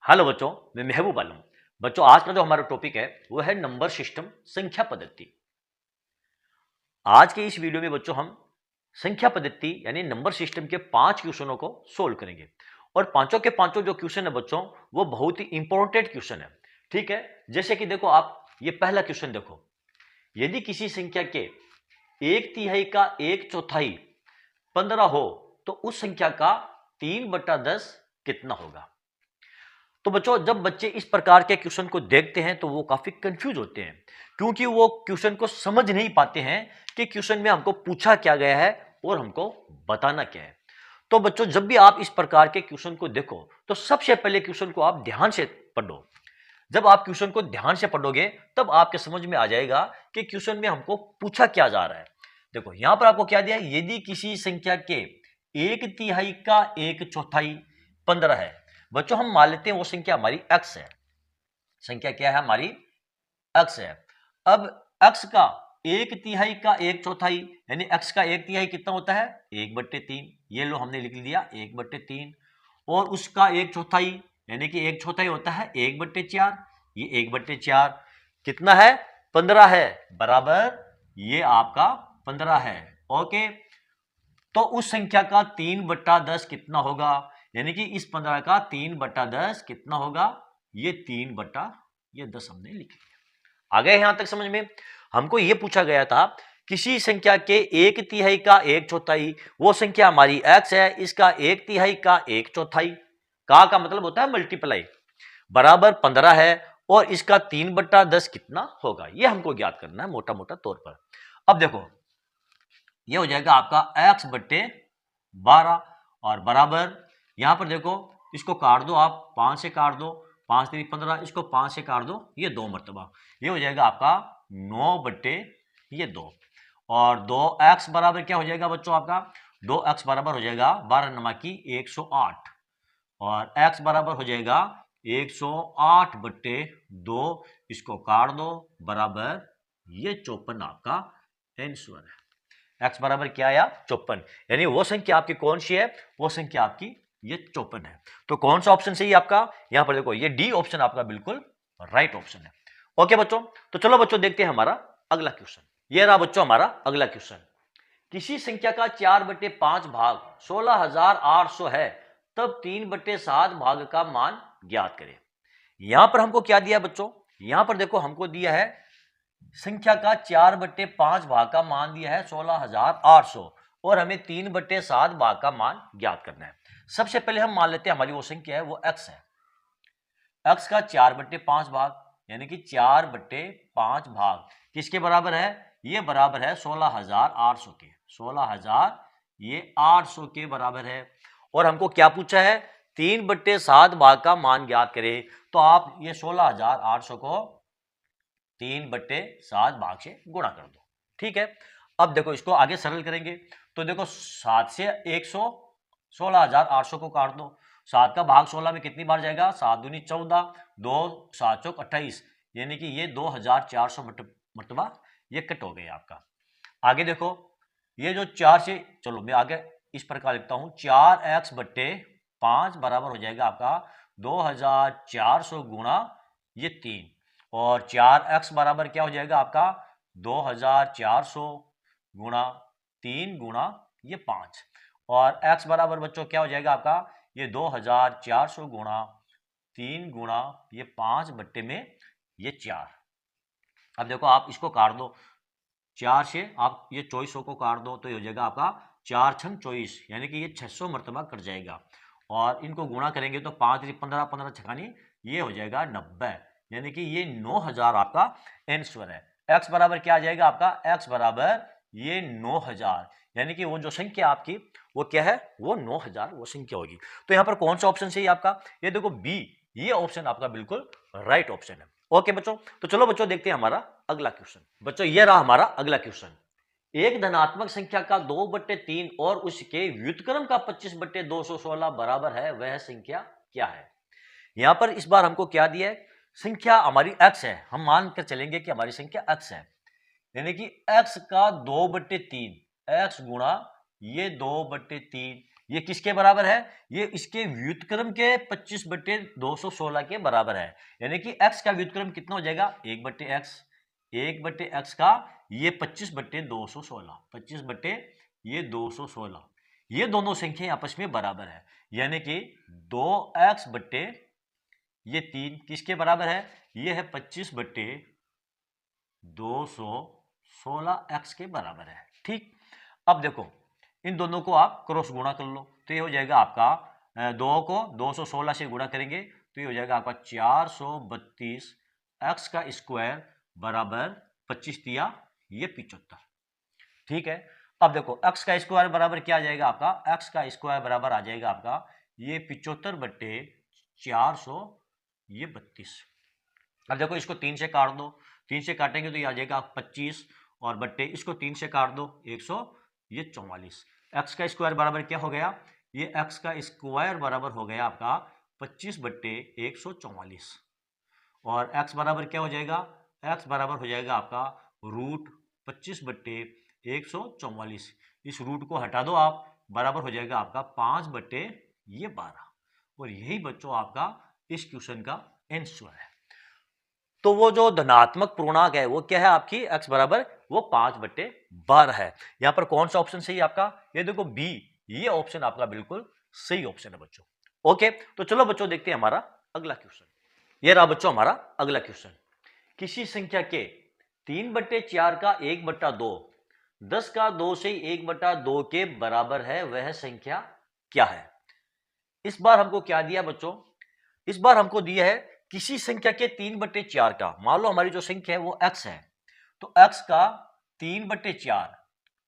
Hello बच्चों, मैं महबूब आलम। बच्चों, आज का जो हमारा टॉपिक है वो है नंबर सिस्टम, संख्या पद्धति। आज के इस वीडियो में बच्चों हम संख्या पद्धति यानी नंबर सिस्टम के 5 क्वेश्चनों को सोल्व करेंगे। और पांचों के पांचों जो क्वेश्चन है बच्चों, वो बहुत ही इंपॉर्टेंट क्वेश्चन है। ठीक है, जैसे कि देखो, आप ये पहला क्वेश्चन देखो। यदि किसी संख्या के 1/3 का 1/4 15 हो तो उस संख्या का 3/10 कितना होगा। तो बच्चों, जब बच्चे इस प्रकार के क्वेश्चन को देखते हैं तो वो काफी कंफ्यूज होते हैं, क्योंकि वो क्वेश्चन को समझ नहीं पाते हैं कि क्वेश्चन में हमको पूछा क्या गया है और हमको बताना क्या है। तो बच्चों, जब भी आप इस प्रकार के क्वेश्चन को देखो तो सबसे पहले क्वेश्चन को आप ध्यान से पढ़ो। जब आप क्वेश्चन को ध्यान से पढ़ोगे तब आपके समझ में आ जाएगा कि क्वेश्चन में हमको पूछा क्या जा रहा है। देखो, यहां पर आपको क्या दिया है, यदि किसी संख्या के 1/3 का 1/4 15 है। बच्चों, हम मान लेते हैं वो संख्या हमारी x है। संख्या क्या है हमारी? x है। अब x का 1/3 का 1/4 यानी x का 1/3 कितना होता है? 1/3। ये लो, हमने लिख लिया 1/3। और उसका 1/4 यानी कि 1/4 होता है 1/4। ये 1/4 कितना है? 15 है। बराबर ये आपका 15 है। ओके, तो उस संख्या का 3/10 कितना होगा? यानी कि इस 15 का 3/10 कितना होगा? ये 3/10 हमने लिख लिया। आ गए यहां तक समझ में? हमको ये पूछा गया था किसी संख्या के 1/3 का 1/4, वो संख्या हमारी x है, इसका 1/3 का 1/4 का मतलब होता है मल्टीप्लाई, बराबर 15 है। और इसका 3/10 कितना होगा, ये हमको ज्ञात करना है मोटा मोटा तौर पर। अब देखो, ये हो जाएगा आपका x/12 और बराबर, यहां पर देखो, इसको काट दो आप, 5 से काट दो, 5 3 15, इसको 5 से काट दो, ये 2 मरतबा, ये हो जाएगा आपका 9/2। और 2x बराबर क्या हो जाएगा बच्चों आपका? 2x बराबर हो जाएगा 12 नमा की 108। और x बराबर हो जाएगा 108/2, इसको काट दो, बराबर ये 54 आपका आंसर है। x बराबर क्या आया? 54। यानी वो संख्या आपकी कौन सी है? वो संख्या आपकी ये 54 है। तो कौन सा ऑप्शन सही है आपका? यहां पर देखो, ये डी ऑप्शन आपका बिल्कुल राइट ऑप्शन है। ओके बच्चों, तो चलो बच्चों देखते हैं हमारा अगला क्वेश्चन। ये रहा बच्चों हमारा अगला क्वेश्चन। किसी संख्या का 4/5 भाग 16,800 है, तब 3/7 भाग का मान ज्ञात करें। यहां पर हमको क्या दिया बच्चों? यहां पर देखो, हमको दिया है संख्या का 4/5 भाग का मान दिया है 16,800 और हमें 3/7 भाग का मान ज्ञात करना है। सबसे पहले हम मान लेते हैं हमारी वो संख्या है वो x है। x का 4/5 भाग यानी कि 4/5 भाग किसके बराबर है? ये बराबर है 16,800 के। 16,800 के बराबर है। और हमको क्या पूछा है? 3/7 भाग का मान ज्ञात करें। तो आप ये 16,800 को 3/7 भाग से गुणा कर दो। ठीक है, अब देखो इसको आगे सरल करेंगे। तो देखो, 7 से 100, 16,800 को काट दो। 7 का भाग 16 में कितनी बार जाएगा? 7 दूनी 14, 2 7 चौक 28, यानी कि ये 2,400 मरतबा ये कट हो गई आपका। आगे देखो, ये जो 4 से, चलो मैं आगे इस प्रकार लिखता हूं, 4x/5 बराबर हो जाएगा आपका 2,400 गुणा ये 3। और 4x बराबर क्या हो जाएगा आपका? 2,400 गुणा 3 गुणा ये 5। और x बराबर बच्चों क्या हो जाएगा आपका? ये 2,400 गुणा 3 गुणा ये 5 बट्टे में ये 4। अब देखो, आप इसको काट दो, 4 से आप ये 2400 को काट दो, तो ये हो जाएगा आपका 4 छंग 24, यानी कि ये 600 मरतबा कट जाएगा। और इनको गुणा करेंगे तो 5 15 15 छकानी, ये हो जाएगा 90, यानी कि ये 9,000 आपका आंसर है। x बराबर क्या आ जाएगा आपका? x बराबर ये 9,000, यानी कि वो जो संख्या आपकी वो क्या है? वो 9,000 वो संख्या होगी। तो यहां पर कौन सा ऑप्शन सही है आपका? ये देखो बी, ये ऑप्शन आपका बिल्कुल राइट ऑप्शन है। ओके बच्चों, तो चलो बच्चों देखते हैं हमारा अगला क्वेश्चन। बच्चों, ये रहा हमारा अगला क्वेश्चन। एक धनात्मक संख्या का 2/3 और उसके व्युत्क्रम का 25/216 बराबर है, वह संख्या क्या है? यहां पर इस बार हमको क्या दिया है? संख्या हमारी x है, हम मान कर चलेंगे कि हमारी संख्या x है, यानी कि x का 2/3, x गुणा ये 2/3, ये किसके बराबर है? ये इसके व्युत्क्रम के 25/216 के बराबर है। यानी कि x का व्युत्क्रम कितना हो जाएगा? 1/x, 1/x का ये 25/216, 25/216, ये दोनों संख्या आपस में बराबर है। यानी कि 2x बट्टे ये 3 किसके बराबर है? ये है 25/216x के बराबर है। ठीक, अब देखो इन दोनों को आप क्रॉस गुणा कर लो तो ये हो जाएगा आपका 2 को 216 से गुणा करेंगे तो ये हो जाएगा आपका 432 x का स्क्वायर बराबर 25 दिया ये 75। ठीक है, अब देखो x का स्क्वायर बराबर क्या आ जाएगा आपका? x का स्क्वायर बराबर आ जाएगा आपका ये 75/432। अब देखो इसको 3 से काट दो, 3 से काटेंगे तो ये आ जाएगा 25 और बट्टे इसको 3 से काट दो 144। x का स्क्वायर बराबर क्या हो गया? ये x का स्क्वायर बराबर हो गया आपका 25/144 और x बराबर क्या हो जाएगा? x बराबर हो जाएगा आपका रूट 25/144। इस रूट को हटा दो आप, बराबर हो जाएगा आपका 5/12 और यही बच्चों आपका इस क्वेश्चन का आंसर है। तो वो जो धनात्मक पूर्णांक है वो क्या है आपकी? x बराबर वो 5/12 है। यहां पर कौन सा ऑप्शन सही है आपका? ये देखो बी, ये ऑप्शन आपका बिल्कुल सही ऑप्शन है बच्चों। ओके, तो चलो बच्चों देखते हैं हमारा अगला क्वेश्चन। ये रहा बच्चों हमारा अगला क्वेश्चन। किसी संख्या के 3/4 का 1/2 10 का 2 से 1/2 के बराबर है, वह संख्या क्या है? इस बार हमको क्या दिया बच्चों? इस बार हमको दिया है किसी संख्या के 3/4 का, मान लो हमारी जो संख्या है वो x है, तो x का 3/4,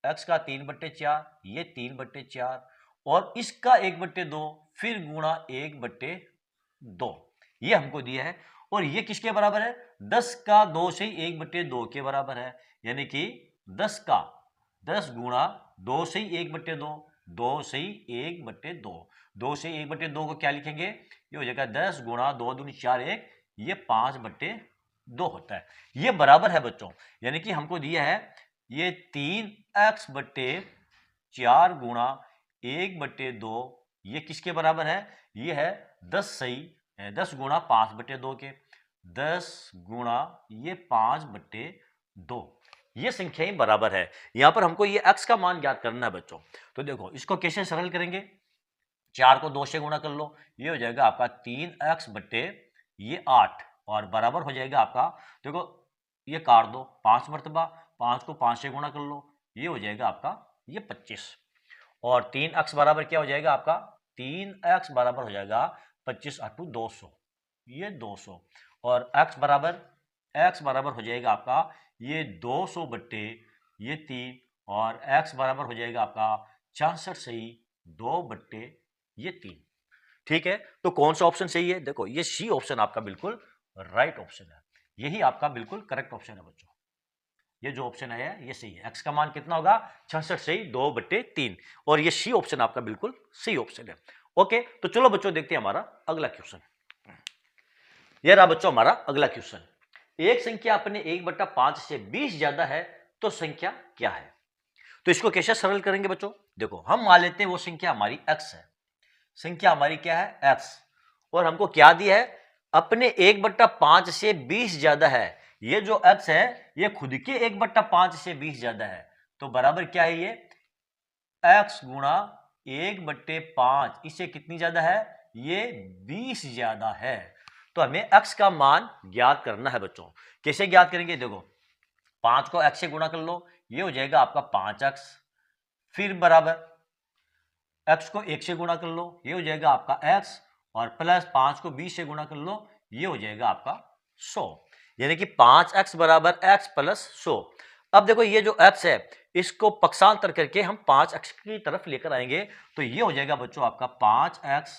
x का 3/4, ये 3/4 और इसका 1/2 फिर गुणा 1/2, ये हमको दिया है। और ये किसके बराबर है? 10 का 2 से 1/2 के बराबर है। यानी कि 10 का 10 गुणा 2 से 1/2, 2 से 1/2, 2 से 1/2 को क्या लिखेंगे? ये हो जाएगा 10 गुणा 2 दूनी 4 1, ये 5/2 होता है। ये बराबर है बच्चों, यानी कि हमको दिया है ये 3x/4 गुणा 1/2, ये किसके बराबर है? ये है 10 सही 10 गुणा 5/2 के, 10 गुणा ये 5/2, ये संख्याएं बराबर है। यहां पर हमको ये x का मान ज्ञात करना है बच्चों। तो देखो इसको कैसे सरल करेंगे? 4 को 2 से गुणा कर लो, ये हो जाएगा आपका 3x बट्टे ये 8 और बराबर हो जाएगा आपका, देखो ये काट दो 5 मरतबा, 5 को 5 से गुणा कर लो, ये हो जाएगा आपका ये 25 और 3x बराबर क्या हो जाएगा आपका? 3x बराबर हो जाएगा 25 8 200, ये 200 और x बराबर हो जाएगा आपका ये 200 बट्टे ये 3 और x बराबर हो जाएगा आपका 66 सही 2/3। ठीक है, तो कौन सा ऑप्शन सही है? देखो ये सी ऑप्शन आपका बिल्कुल राइट ऑप्शन है, यही आपका बिल्कुल करेक्ट ऑप्शन है बच्चों। ये जो ऑप्शन है ये सही है। x का मान कितना होगा? 66 सही 2/3 और ये सी ऑप्शन आपका बिल्कुल सही ऑप्शन है। ओके, तो चलो बच्चों देखते हैं हमारा अगला क्वेश्चन। ये रहा बच्चों हमारा अगला क्वेश्चन। एक संख्या अपने 1/5 से 20 ज्यादा है तो संख्या क्या है? तो इसको कैसे सरल करेंगे बच्चों? देखो हम मान लेते हैं वो संख्या हमारी x है, संख्या हमारी क्या है? x, और हमको क्या दिया है? अपने 1/5 से 20 ज्यादा है। ये जो x है ये खुद के 1/5 से 20 ज्यादा है, तो बराबर क्या है? ये x गुणा 1/5, इससे कितनी ज्यादा है? ये 20 ज्यादा है। तो हमें x का मान ज्ञात करना है बच्चों। कैसे ज्ञात करेंगे? देखो 5 को x से गुणा कर लो, ये हो जाएगा आपका 5x, फिर बराबर x को 1 से गुणा कर लो, ये हो जाएगा आपका x और प्लस 5 को 20 से गुणा कर लो, ये हो जाएगा आपका 100, यानी कि 5x बराबर x प्लस 100। अब देखो ये जो x है इसको पक्षांतर करके हम 5x की तरफ लेकर आएंगे, तो ये हो जाएगा बच्चों आपका 5x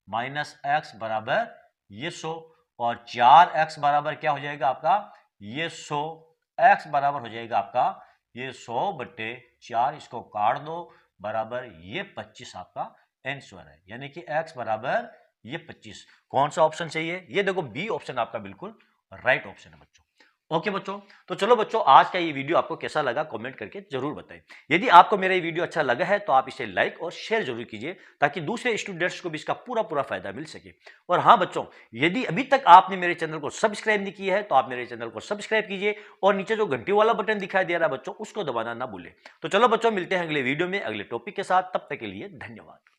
माइनस x बराबर ये 100 और 4x बराबर क्या हो जाएगा आपका? ये 100, x बराबर हो जाएगा आपका ये 100/4, इसको काट दो, बराबर ये 25 आपका आंसर है। यानी कि x बराबर ये 25। कौन सा ऑप्शन चाहिए? ये देखो बी ऑप्शन आपका बिल्कुल राइट ऑप्शन है बच्चों। ओके बच्चों, तो चलो बच्चों, आज का ये वीडियो आपको कैसा लगा कमेंट करके जरूर बताएं। यदि आपको मेरा ये वीडियो अच्छा लगा है तो आप इसे लाइक और शेयर जरूर कीजिए, ताकि दूसरे स्टूडेंट्स को भी इसका पूरा पूरा फायदा मिल सके। और हाँ बच्चों, यदि अभी तक आपने मेरे चैनल को सब्सक्राइब नहीं किया है तो आप मेरे चैनल को सब्सक्राइब कीजिए, और नीचे जो घंटी वाला बटन दिखाई दे रहा है बच्चों, उसको दबाना ना भूलें। तो चलो बच्चों, मिलते हैं अगले वीडियो में अगले टॉपिक के साथ। तब तक के लिए धन्यवाद।